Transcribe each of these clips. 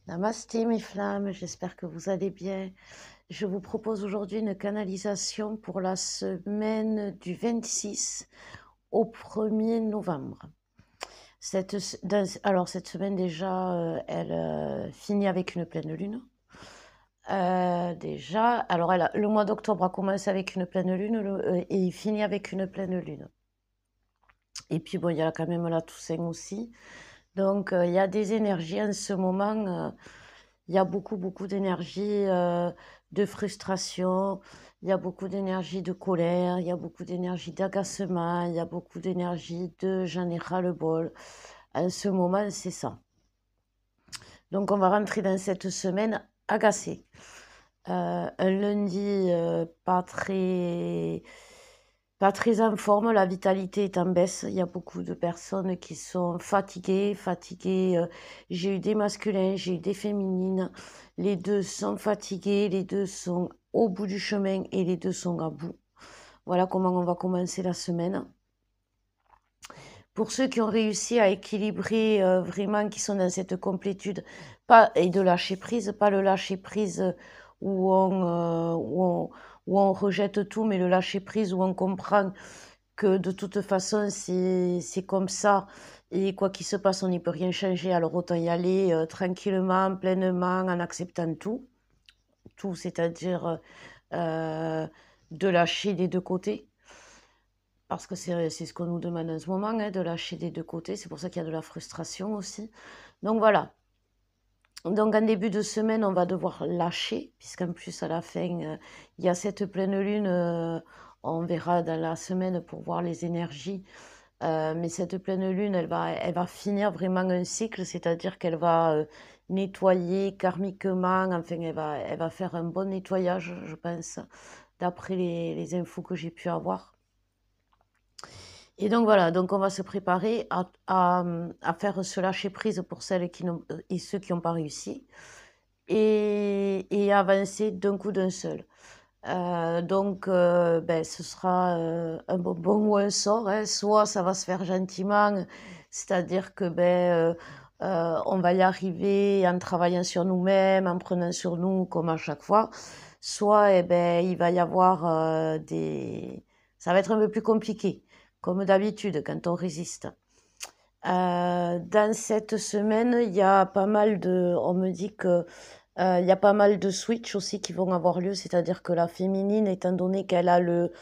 Namasté mes flammes, j'espère que vous allez bien. Je vous propose aujourd'hui une canalisation pour la semaine du 26 au 1er novembre. Alors cette semaine déjà, elle finit avec une pleine lune. Déjà, alors le mois d'octobre a commencé avec une pleine lune et il finit avec une pleine lune. Et puis bon, il y a quand même la Toussaint aussi. Donc il y a des énergies en ce moment. Il y a beaucoup d'énergie de frustration, il y a beaucoup d'énergie de colère, il y a beaucoup d'énergie d'agacement, il y a beaucoup d'énergie de j'en ai ras-le-bol. En ce moment, c'est ça. Donc, on va rentrer dans cette semaine agacée. Un lundi pas très en forme, la vitalité est en baisse. Il y a beaucoup de personnes qui sont fatiguées. J'ai eu des masculins, j'ai eu des féminines. Les deux sont fatigués, les deux sont au bout du chemin et les deux sont à bout. Voilà comment on va commencer la semaine. Pour ceux qui ont réussi à équilibrer vraiment, qui sont dans cette complétude et de lâcher prise, pas le lâcher prise où on rejette tout, mais le lâcher prise où on comprend que de toute façon c'est comme ça et quoi qu'il se passe on n'y peut rien changer, alors autant y aller tranquillement, pleinement, en acceptant tout, c'est-à-dire de lâcher des deux côtés. Parce que c'est ce qu'on nous demande en ce moment, hein, de lâcher des deux côtés. C'est pour ça qu'il y a de la frustration aussi. Donc voilà. Donc en début de semaine, on va devoir lâcher, puisqu'en plus à la fin, il y a cette pleine lune. On verra dans la semaine pour voir les énergies. Mais cette pleine lune, elle va finir vraiment un cycle, c'est-à-dire qu'elle va nettoyer karmiquement. Enfin, elle va faire un bon nettoyage, je pense, d'après les infos que j'ai pu avoir. Et donc voilà, donc on va se préparer à faire ce lâcher prise pour celles qui n'ont et ceux qui n'ont pas réussi et avancer d'un coup d'un seul. Ben, ce sera un bonbon ou un sort, hein. Soit ça va se faire gentiment, c'est-à-dire que on va y arriver en travaillant sur nous-mêmes, en prenant sur nous comme à chaque fois. Soit il va y avoir ça va être un peu plus compliqué, comme d'habitude quand on résiste. Dans cette semaine, il y a pas mal on me dit que il y a pas mal de switch aussi qui vont avoir lieu, c'est-à-dire que la féminine, étant donné qu'elle a le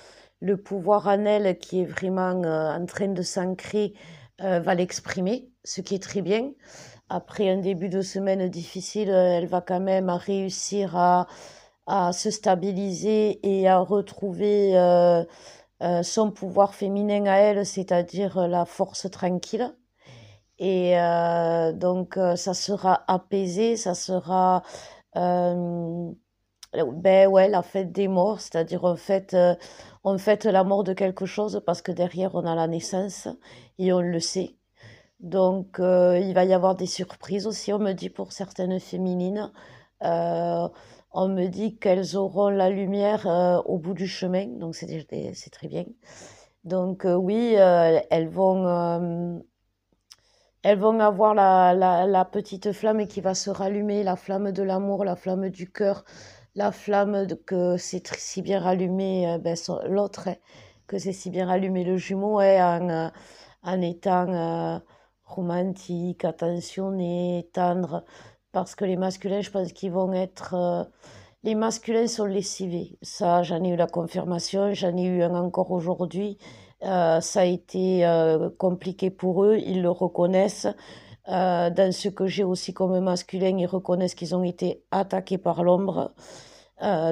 pouvoir en elle qui est vraiment en train de s'ancrer, va l'exprimer, ce qui est très bien. Après un début de semaine difficile, elle va quand même réussir à se stabiliser et à retrouver son pouvoir féminin à elle, c'est-à-dire la force tranquille. Et ça sera apaisé, ça sera ben ouais, la fête des morts, c'est-à-dire on fête la mort de quelque chose parce que derrière on a la naissance et on le sait. Donc il va y avoir des surprises aussi, on me dit pour certaines féminines. Euh, on me dit qu'elles auront la lumière au bout du chemin, donc c'est très bien. Donc oui, elles vont avoir la petite flamme qui va se rallumer, la flamme de l'amour, la flamme du cœur, la flamme que c'est si bien rallumé, l'autre, hein, que c'est si bien rallumé le jumeau, hein, en étant romantique, attentionné, tendre, parce que les masculins, je pense qu'ils vont être... les masculins sont lessivés. Ça, j'en ai eu la confirmation, j'en ai eu un encore aujourd'hui. Ça a été compliqué pour eux, ils le reconnaissent. Dans ce que j'ai aussi comme masculin, ils reconnaissent qu'ils ont été attaqués par l'ombre.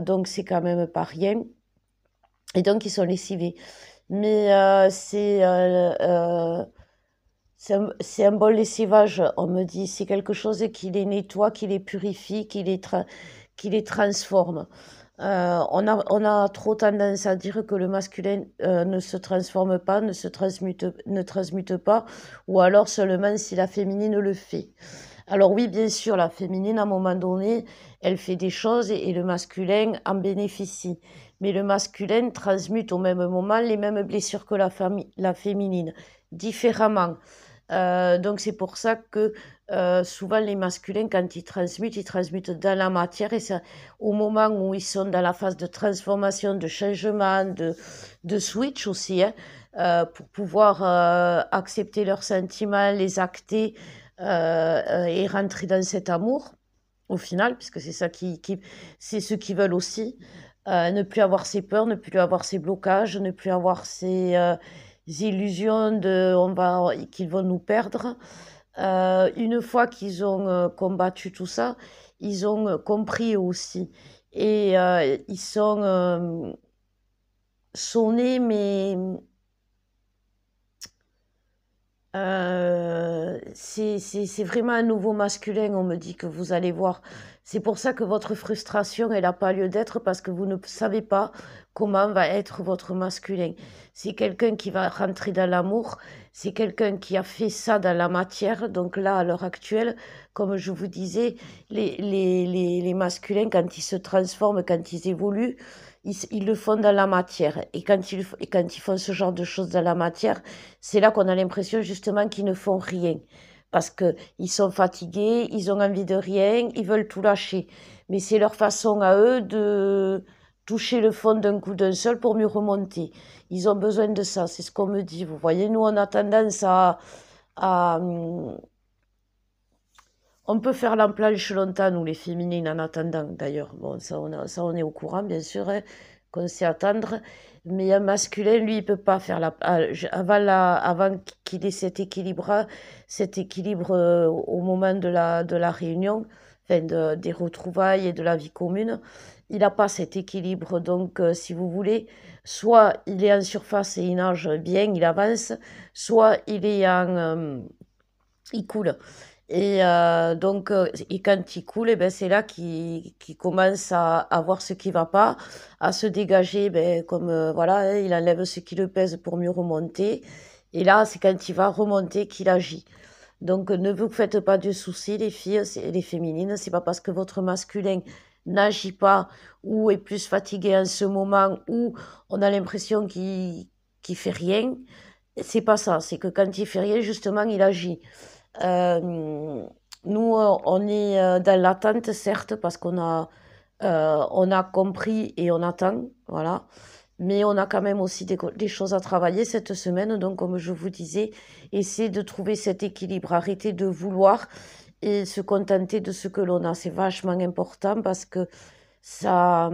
Donc c'est quand même pas rien. Et donc ils sont lessivés. Mais c'est un bon lessivage, on me dit. C'est quelque chose qui les nettoie, qui les purifie, qui les transforme. On a trop tendance à dire que le masculin ne se transforme pas, ne transmute pas, ou alors seulement si la féminine le fait. Alors oui, bien sûr, la féminine, à un moment donné, elle fait des choses et le masculin en bénéficie. Mais le masculin transmute au même moment les mêmes blessures que la féminine, différemment. Donc c'est pour ça que souvent les masculins, quand ils transmutent dans la matière et ça, au moment où ils sont dans la phase de transformation, de changement, de switch aussi, hein, pour pouvoir accepter leurs sentiments, les acter et rentrer dans cet amour au final, puisque c'est ça c'est ce qu'ils veulent aussi. Ne plus avoir ces peurs, ne plus avoir ces blocages, ne plus avoir ces illusions qu'ils vont nous perdre. Une fois qu'ils ont combattu tout ça, ils ont compris aussi. Et ils sont sonnés, mais c'est vraiment un nouveau masculin, on me dit que vous allez voir. C'est pour ça que votre frustration, elle n'a pas lieu d'être parce que vous ne savez pas comment va être votre masculin. C'est quelqu'un qui va rentrer dans l'amour, c'est quelqu'un qui a fait ça dans la matière. Donc là, à l'heure actuelle, comme je vous disais, les masculins, quand ils se transforment, quand ils évoluent, ils le font dans la matière. Et quand ils font ce genre de choses dans la matière, c'est là qu'on a l'impression justement qu'ils ne font rien. Parce qu'ils sont fatigués, ils ont envie de rien, ils veulent tout lâcher. Mais c'est leur façon à eux de toucher le fond d'un coup d'un seul pour mieux remonter. Ils ont besoin de ça, c'est ce qu'on me dit. Vous voyez, nous, on a tendance à on peut faire la planche longtemps, nous les féminines, en attendant d'ailleurs. Bon, ça, on est au courant, bien sûr, hein, qu'on sait attendre. Mais un masculin, lui, il peut pas faire avant qu'il ait cet équilibre au moment de la réunion, enfin, des retrouvailles et de la vie commune. Il n'a pas cet équilibre. Donc, si vous voulez, soit il est en surface et il nage bien, il avance, soit il coule. Et quand il coule, eh ben, c'est là qu'il commence à voir ce qui va pas, à se dégager, ben, comme voilà, hein, il enlève ce qui le pèse pour mieux remonter. Et là, c'est quand il va remonter qu'il agit. Donc, ne vous faites pas de soucis, les filles, les féminines. C'est pas parce que votre masculin n'agit pas ou est plus fatigué en ce moment ou on a l'impression qu'il fait rien. C'est pas ça. C'est que quand il fait rien, justement, il agit. Euh, Nous, on est dans l'attente, certes, parce on a compris et on attend, voilà. Mais on a quand même aussi des choses à travailler cette semaine. Donc, comme je vous disais, essayez de trouver cet équilibre. Arrêtez de vouloir et se contenter de ce que l'on a. C'est vachement important parce que ça,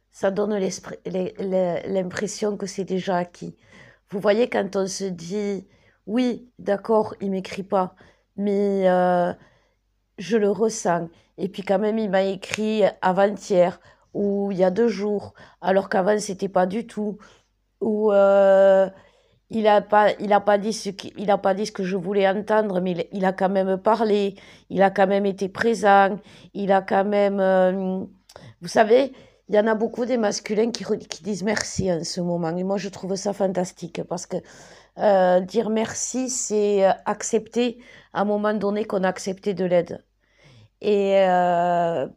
ça donne l'impression que c'est déjà acquis. Vous voyez, quand on se dit, oui, d'accord, il m'écrit pas, mais je le ressens. Et puis quand même, il m'a écrit avant-hier, ou il y a 2 jours, alors qu'avant, c'était pas du tout. Ou il a pas dit il a pas dit ce que je voulais entendre, mais il a quand même parlé, il a quand même été présent, il a quand même, vous savez, il y en a beaucoup des masculins qui disent merci en ce moment. Et moi, je trouve ça fantastique parce que dire merci, c'est accepter à un moment donné qu'on a accepté de l'aide. Et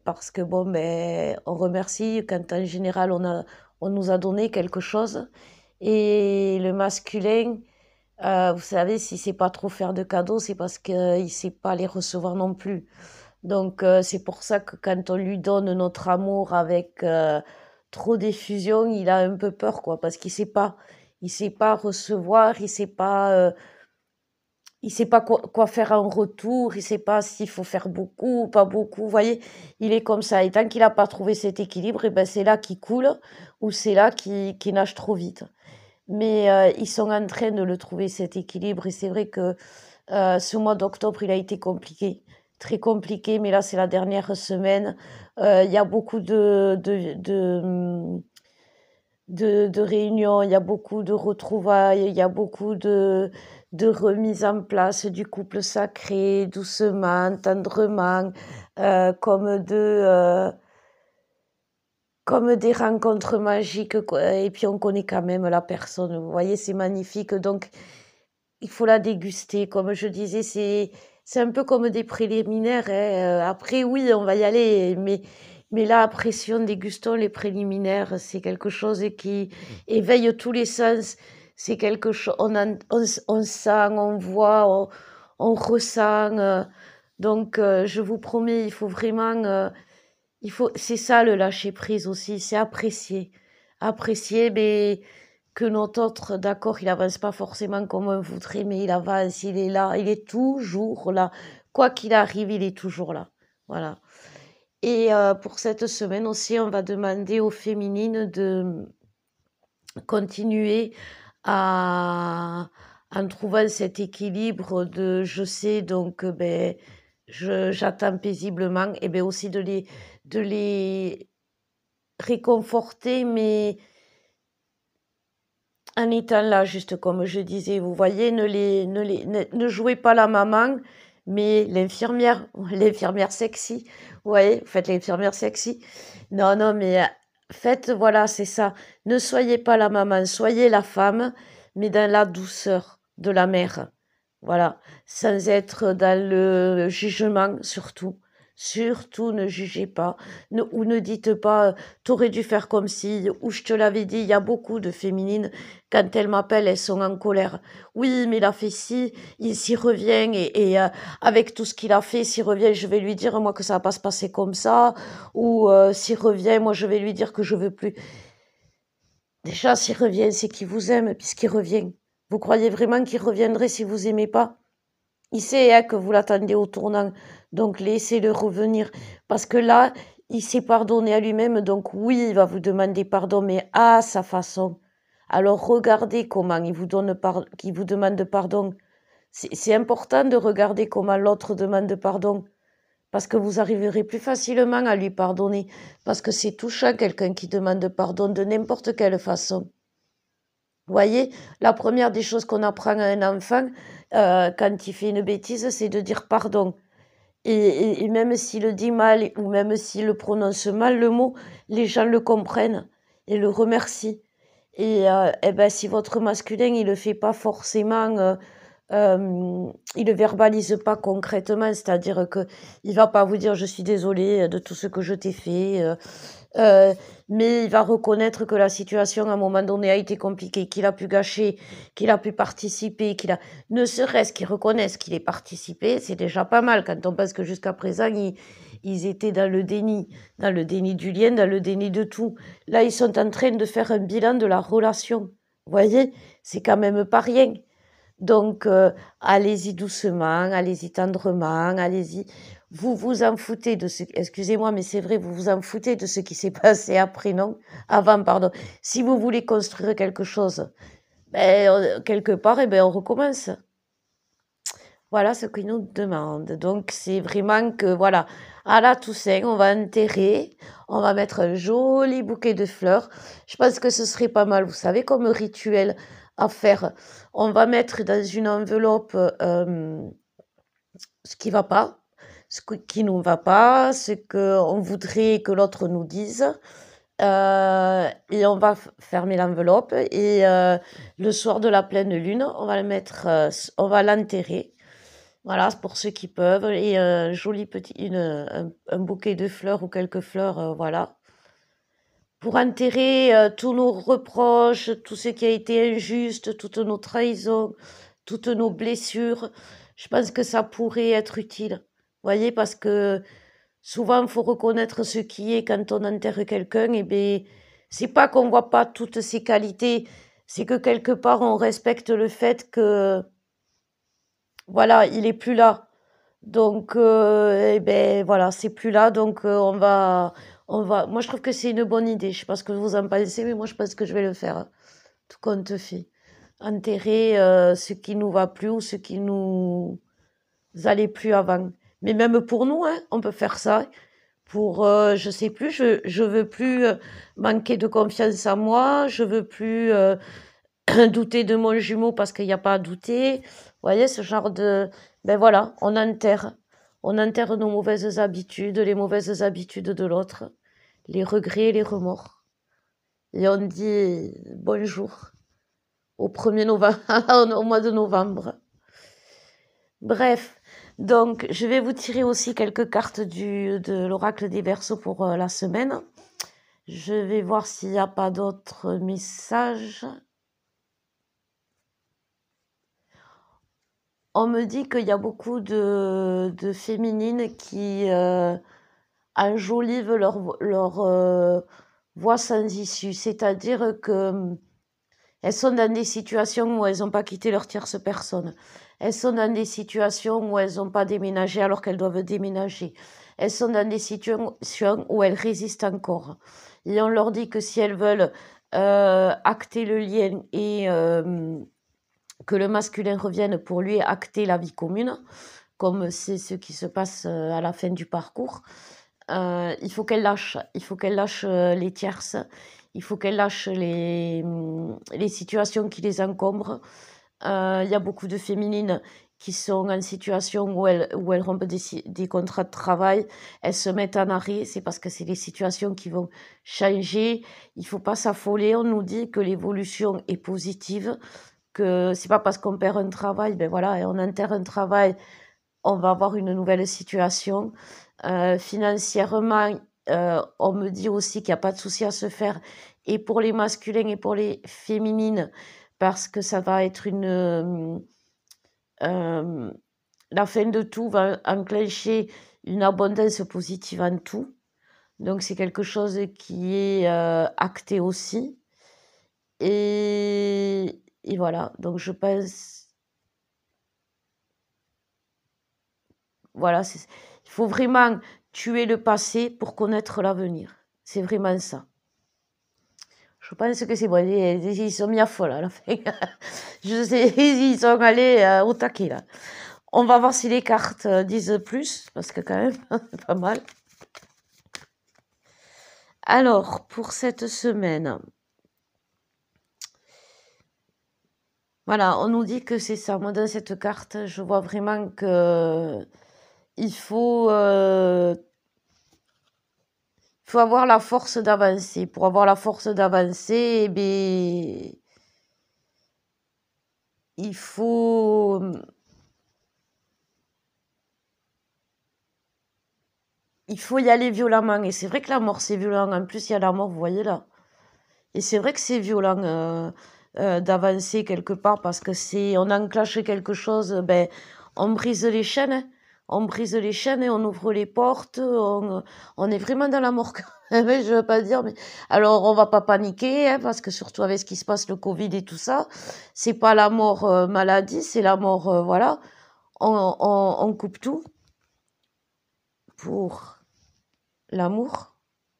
parce que bon, ben, on remercie quand en général on nous a donné quelque chose. Et le masculin, vous savez, si c'est pas trop faire de cadeaux, c'est parce qu'il sait pas les recevoir non plus. Donc c'est pour ça que quand on lui donne notre amour avec trop d'effusion, il a un peu peur, quoi, parce il sait pas recevoir, il sait pas quoi faire en retour, il sait pas s'il faut faire beaucoup ou pas beaucoup. Vous voyez, il est comme ça. Et tant qu'il n'a pas trouvé cet équilibre, et ben c'est là qu'il coule ou c'est là qu'il nage trop vite. Mais ils sont en train de le trouver, cet équilibre. Et c'est vrai que ce mois d'octobre, il a été compliqué, très compliqué. Mais là, c'est la dernière semaine. Il y a beaucoup de réunions, il y a beaucoup de retrouvailles, il y a beaucoup de remise en place du couple sacré, doucement, tendrement, euh, comme de, euh, comme des rencontres magiques, quoi. Et puis on connaît quand même la personne. Vous voyez, c'est magnifique. Donc, il faut la déguster. Comme je disais, c'est un peu comme des préliminaires, hein. Après, oui, on va y aller, mais là, après, si on dégustons les préliminaires, c'est quelque chose qui éveille tous les sens. c'est quelque chose, on sent, on voit, on ressent. Donc, je vous promets, il faut vraiment, c'est ça le lâcher prise aussi, c'est apprécier. Apprécier, mais que notre autre, d'accord, il avance pas forcément comme on voudrait, mais il avance, il est là, il est toujours là. Quoi qu'il arrive, il est toujours là. Voilà. Et pour cette semaine aussi, on va demander aux féminines de continuer à, en trouvant cet équilibre de je sais, donc ben, j'attends paisiblement, et bien aussi de les réconforter, mais en étant là, juste comme je disais, vous voyez, ne jouez pas la maman, mais l'infirmière sexy. Vous voyez, faites l'infirmière sexy. Non, non, mais faites, voilà, c'est ça. Ne soyez pas la maman, soyez la femme, mais dans la douceur de la mère. Voilà, sans être dans le jugement, surtout. Surtout ne jugez pas, ou ne dites pas, t'aurais dû faire comme si, ou je te l'avais dit, il y a beaucoup de féminines quand elles m'appellent, elles sont en colère. Oui, mais il a fait ci, il s'y revient, avec tout ce qu'il a fait, s'il revient, je vais lui dire, moi, que ça va pas se passer comme ça, ou s'il revient, moi, je vais lui dire que je veux plus. Déjà, s'il revient, c'est qu'il vous aime, puisqu'il revient. Vous croyez vraiment qu'il reviendrait si vous aimez pas? Il sait hein, que vous l'attendez au tournant, donc laissez-le revenir, parce que là, il s'est pardonné à lui-même, donc oui, il va vous demander pardon, mais à sa façon. Alors regardez comment qu'il vous demande pardon. C'est important de regarder comment l'autre demande pardon, parce que vous arriverez plus facilement à lui pardonner, parce que c'est touchant quelqu'un qui demande pardon de n'importe quelle façon. Vous voyez, la première des choses qu'on apprend à un enfant quand il fait une bêtise, c'est de dire pardon. Et même s'il le dit mal ou même s'il le prononce mal, le mot, les gens le comprennent et le remercient. Et ben, si votre masculin, il le fait pas forcément, il le verbalise pas concrètement, c'est-à-dire que il va pas vous dire je suis désolé de tout ce que je t'ai fait, euh, mais il va reconnaître que la situation à un moment donné a été compliquée, qu'il a pu gâcher, qu'il a pu participer, ne serait-ce qu'il reconnaisse qu'il ait participé, c'est déjà pas mal quand on pense que jusqu'à présent ils étaient dans le déni du lien, dans le déni de tout. Là, ils sont en train de faire un bilan de la relation. Vous voyez, c'est quand même pas rien. Donc, allez-y doucement, allez-y tendrement, allez-y. Vous vous en foutez de ce... Excusez-moi, mais c'est vrai, vous vous en foutez de ce qui s'est passé après, non? Avant, pardon. Si vous voulez construire quelque chose, ben, quelque part, eh ben, on recommence. Voilà ce qu'ils nous demandent. Donc, c'est vraiment que, voilà, à la Toussaint, on va enterrer, on va mettre un joli bouquet de fleurs. Je pense que ce serait pas mal, vous savez, comme rituel à faire. On va mettre dans une enveloppe ce qui va pas, qui nous va pas, ce qu'on voudrait que l'autre nous dise. Et on va fermer l'enveloppe et le soir de la pleine lune, on va le mettre, on va l'enterrer. Voilà, pour ceux qui peuvent. Et joli petit, un bouquet de fleurs ou quelques fleurs, voilà. Pour enterrer tous nos reproches, tout ce qui a été injuste, toutes nos trahisons, toutes nos blessures. Je pense que ça pourrait être utile. Vous voyez, parce que souvent, il faut reconnaître ce qui est quand on enterre quelqu'un. Et bien, c'est pas qu'on voit pas toutes ses qualités, c'est que quelque part, on respecte le fait que, voilà, il est plus là. Donc, eh ben voilà, c'est plus là, donc moi je trouve que c'est une bonne idée. Je sais pas ce que vous en pensez, mais moi je pense que je vais le faire. Tout compte fait. Enterrer ce qui nous va plus ou ce qui nous allait plus avant. Mais même pour nous, hein, on peut faire ça. Pour, je sais plus, je veux plus manquer de confiance en moi, je veux plus douter de mon jumeau parce qu'il n'y a pas à douter. Vous voyez, ce genre de... Ben voilà, on enterre. On enterre nos mauvaises habitudes, les mauvaises habitudes de l'autre, les regrets, les remords. Et on dit bonjour au 1er novembre, au mois de novembre. Bref, donc je vais vous tirer aussi quelques cartes de l'oracle des Verseaux pour la semaine. Je vais voir s'il n'y a pas d'autres messages. On me dit qu'il y a beaucoup de féminines qui enjolivent leur voie sans issue, c'est-à-dire que elles sont dans des situations où elles n'ont pas quitté leur tierce personne. Elles sont dans des situations où elles n'ont pas déménagé alors qu'elles doivent déménager. Elles sont dans des situations où elles résistent encore. Et on leur dit que si elles veulent acter le lien et que le masculin revienne pour lui acter la vie commune, comme c'est ce qui se passe à la fin du parcours, il faut qu'elle lâche. Il faut qu'elle lâche les tierces. Il faut qu'elle lâche les situations qui les encombrent. Il y a beaucoup de féminines qui sont en situation où elles rompent des contrats de travail, elles se mettent en arrêt, c'est parce que c'est des situations qui vont changer. Il ne faut pas s'affoler. On nous dit que l'évolution est positive, que c'est pas parce qu'on perd un travail, ben voilà, et on enterre un travail, on va avoir une nouvelle situation. Financièrement, on me dit aussi qu'il n'y a pas de souci à se faire, et pour les masculins et pour les féminines, parce que ça va être la fin de tout va enclencher une abondance positive en tout. Donc c'est quelque chose qui est acté aussi. Et voilà, donc je pense, voilà, il faut vraiment tuer le passé pour connaître l'avenir. C'est vraiment ça. Je pense que c'est bon, ils sont mis à fond là, à la fin. Je sais, ils sont allés au taquet là. On va voir si les cartes disent plus, parce que quand même, c'est pas mal. Alors, pour cette semaine, voilà, on nous dit que c'est ça. Moi, dans cette carte, je vois vraiment que il faut avoir la force d'avancer. Pour avoir la force d'avancer, eh bien, il faut y aller violemment. Et c'est vrai que la mort, c'est violent. En plus, il y a la mort, vous voyez là. Et c'est vrai que c'est violent d'avancer quelque part parce que on enclenche quelque chose, ben, on brise les chaînes. Hein. On brise les chaînes et on ouvre les portes. On est vraiment dans la mort. Je veux pas dire, mais alors on va pas paniquer hein, parce que surtout avec ce qui se passe, le Covid et tout ça, c'est pas la mort maladie, c'est la mort, voilà. On coupe tout pour l'amour,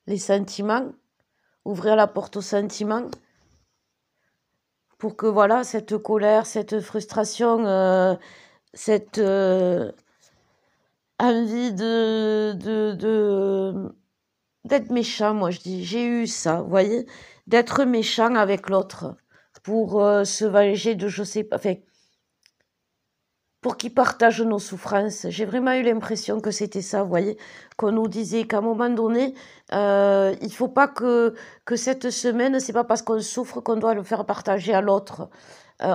les sentiments, ouvrir la porte aux sentiments pour que voilà cette colère, cette frustration, cette envie d'être méchant, moi je dis, j'ai eu ça, vous voyez, d'être méchant avec l'autre pour se venger de je sais pas, enfin, pour qu'ils partagent nos souffrances. J'ai vraiment eu l'impression que c'était ça, vous voyez, qu'on nous disait qu'à un moment donné, il faut pas que cette semaine, c'est pas parce qu'on souffre qu'on doit le faire partager à l'autre.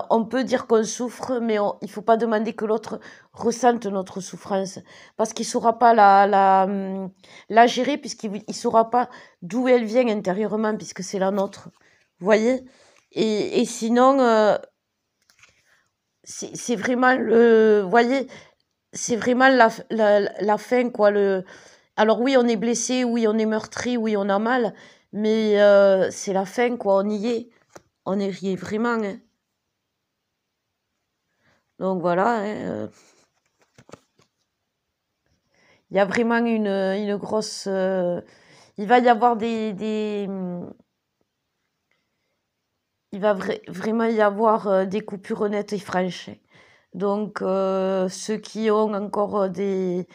On peut dire qu'on souffre, mais il faut pas demander que l'autre ressente notre souffrance, parce qu'il saura pas la gérer, puisqu'il saura pas d'où elle vient intérieurement, puisque c'est la nôtre. Vous voyez? Et sinon, c'est vraiment vous voyez, c'est vraiment la fin, quoi. Alors oui, on est blessé, oui, on est meurtri, oui, on a mal, mais c'est la fin, quoi. On y est vraiment. Hein. Donc voilà. Hein, il y a vraiment une grosse. Il va y avoir il va vraiment y avoir des coupures nettes et franches. Donc, ceux qui ont encore des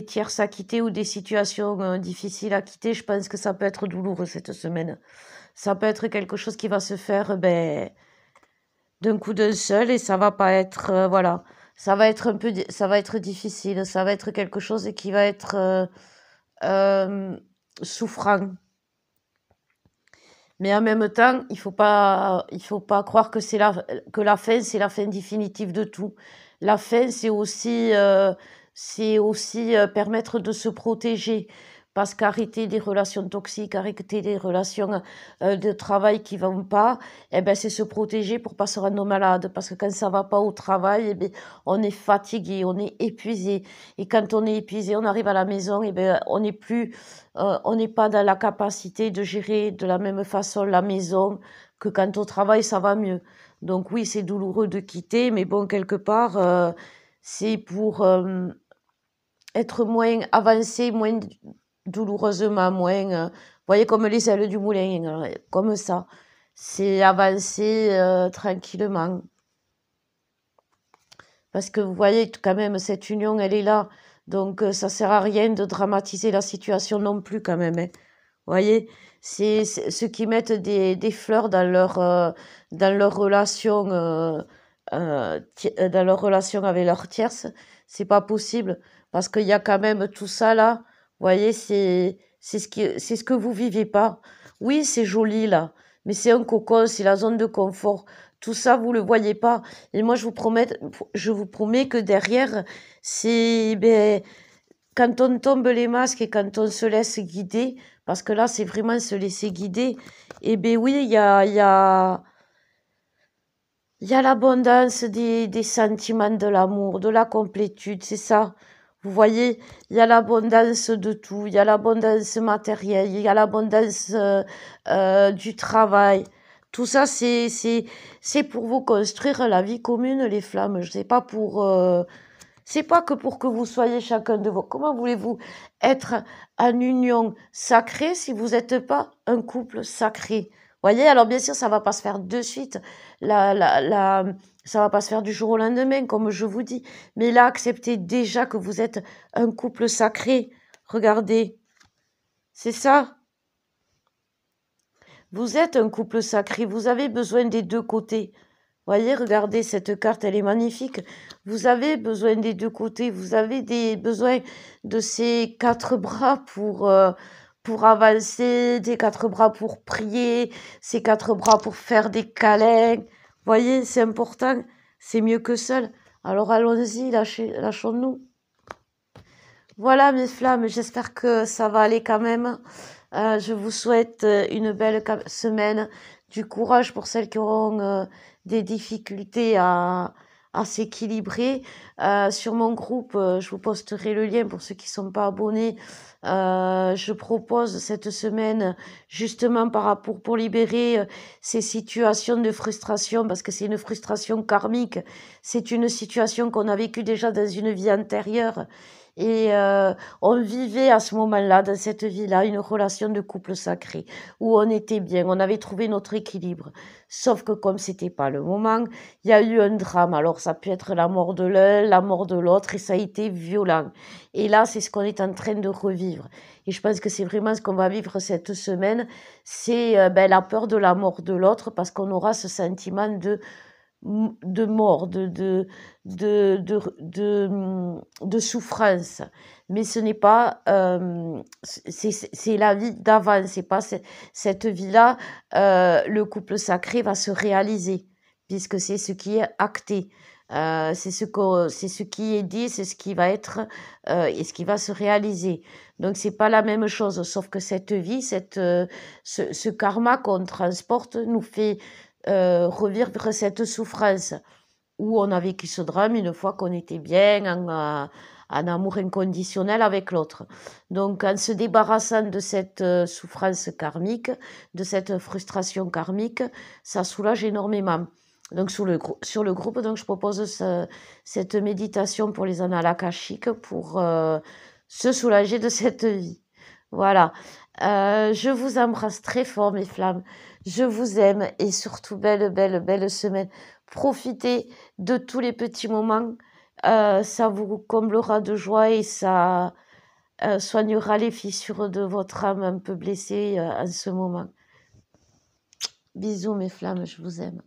tierces à quitter ou des situations difficiles à quitter, je pense que ça peut être douloureux cette semaine. Ça peut être quelque chose qui va se faire ben, d'un coup d'un seul et ça va pas être voilà, ça va être ça va être difficile, ça va être quelque chose qui va être souffrant. Mais en même temps, il faut pas croire que que la fin, c'est la fin définitive de tout. La fin, c'est aussi permettre de se protéger, parce qu'arrêter des relations toxiques, arrêter des relations de travail qui ne vont pas, eh ben, c'est se protéger pour pas se rendre malade. Parce que quand ça va pas au travail, eh ben, on est fatigué, on est épuisé. Et quand on est épuisé, on arrive à la maison, eh ben, on n'est plus, on n'est pas dans la capacité de gérer de la même façon la maison que quand au travail, ça va mieux. Donc oui, c'est douloureux de quitter, mais bon, quelque part, c'est pour être moins avancé, moins douloureusement, moins, vous voyez, comme les ailes du moulin, comme ça. C'est avancer tranquillement. Parce que vous voyez, quand même, cette union, elle est là. Donc, ça sert à rien de dramatiser la situation non plus, quand même, hein. Vous voyez, c'est ceux qui mettent des fleurs dans leur relation, dans leur relation avec leur tierce, c'est pas possible. Parce qu'il y a quand même tout ça là. Vous voyez, c'est ce que vous vivez pas. Oui, c'est joli là, mais c'est un cocon, c'est la zone de confort. Tout ça, vous le voyez pas. Et moi, je vous promets que derrière, c'est, ben, quand on tombe les masques et quand on se laisse guider, parce que là, c'est vraiment se laisser guider, et ben oui, il y a l'abondance des sentiments de l'amour, de la complétude, c'est ça. Vous voyez, il y a l'abondance de tout, il y a l'abondance matérielle, il y a l'abondance du travail. Tout ça, c'est pour vous construire la vie commune, les flammes. Je sais pas pour, c'est pas que pour que vous soyez chacun de vous. Comment voulez-vous être en union sacrée si vous n'êtes pas un couple sacré? Voyez, alors bien sûr, ça va pas se faire de suite. Ça va pas se faire du jour au lendemain, comme je vous dis. Mais là, acceptez déjà que vous êtes un couple sacré. Regardez, c'est ça. Vous êtes un couple sacré. Vous avez besoin des deux côtés. Voyez, regardez, cette carte, elle est magnifique. Vous avez besoin des deux côtés. Vous avez besoin de ces quatre bras pour avancer, des quatre bras pour prier, ces quatre bras pour faire des câlins. Voyez, c'est important. C'est mieux que seul. Alors allons-y, lâchons-nous. Voilà mes flammes, j'espère que ça va aller quand même. Je vous souhaite une belle semaine, du courage pour celles qui auront des difficultés à s'équilibrer. Sur mon groupe, je vous posterai le lien pour ceux qui ne sont pas abonnés. Je propose cette semaine justement pour libérer ces situations de frustration, parce que c'est une frustration karmique. C'est une situation qu'on a vécue déjà dans une vie antérieure. Et on vivait à ce moment-là, dans cette vie-là, une relation de couple sacré, où on était bien, on avait trouvé notre équilibre. Sauf que comme c'était pas le moment, il y a eu un drame. Alors ça peut être la mort de l'un, la mort de l'autre, et ça a été violent. Et là, c'est ce qu'on est en train de revivre. Et je pense que c'est vraiment ce qu'on va vivre cette semaine, c'est ben, la peur de la mort de l'autre, parce qu'on aura ce sentiment de mort, de souffrance. Mais ce n'est pas, c'est la vie d'avant, c'est pas cette vie-là, le couple sacré va se réaliser, puisque c'est ce qui est acté. C'est ce qui est dit, c'est ce qui va être et ce qui va se réaliser. Donc c'est pas la même chose, sauf que cette vie, ce karma qu'on transporte nous fait revivre cette souffrance où on a vécu ce drame une fois qu'on était bien en amour inconditionnel avec l'autre. Donc en se débarrassant de cette souffrance karmique, de cette frustration karmique, ça soulage énormément. Donc sur le groupe, donc, je propose cette méditation pour les annales akashiques pour se soulager de cette vie. Voilà. Je vous embrasse très fort, mes flammes. Je vous aime et surtout, belle semaine. Profitez de tous les petits moments. Ça vous comblera de joie et ça soignera les fissures de votre âme un peu blessée en ce moment. Bisous, mes flammes, je vous aime.